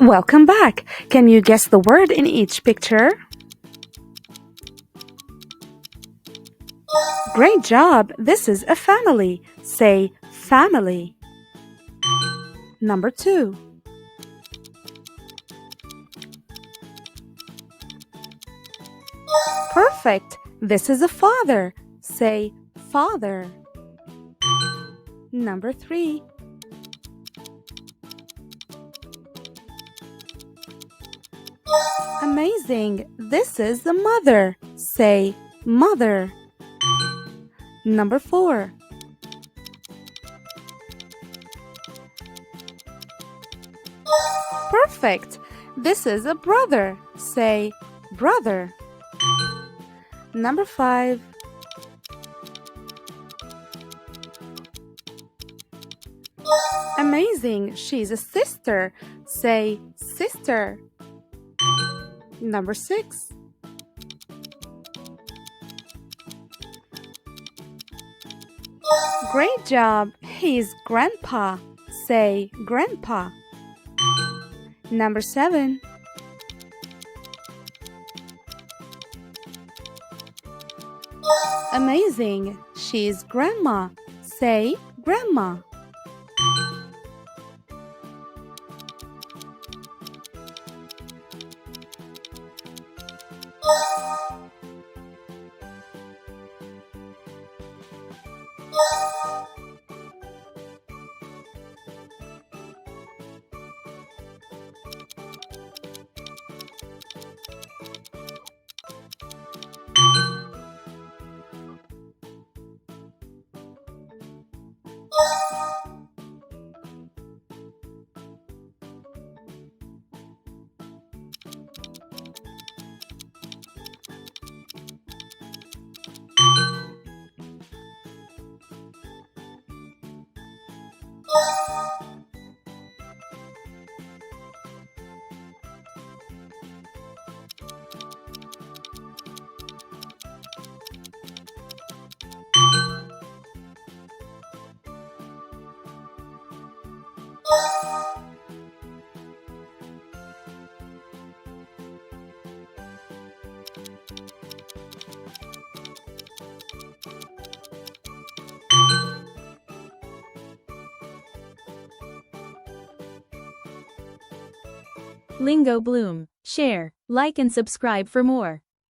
Welcome back! Can you guess the word in each picture? Great job! This is a family. Say family. Number 2. Perfect! This is a father. Say father. Number 3. Amazing! This is the mother. Say mother. Number 4. Perfect! This is a brother. Say brother. Number 5. Amazing! She's a sister. Say sister. Number 6. Great job! He's grandpa. Say grandpa. Number 7. Amazing! She's grandma. Say grandma. Lingo Bloom. Share, like and subscribe for more.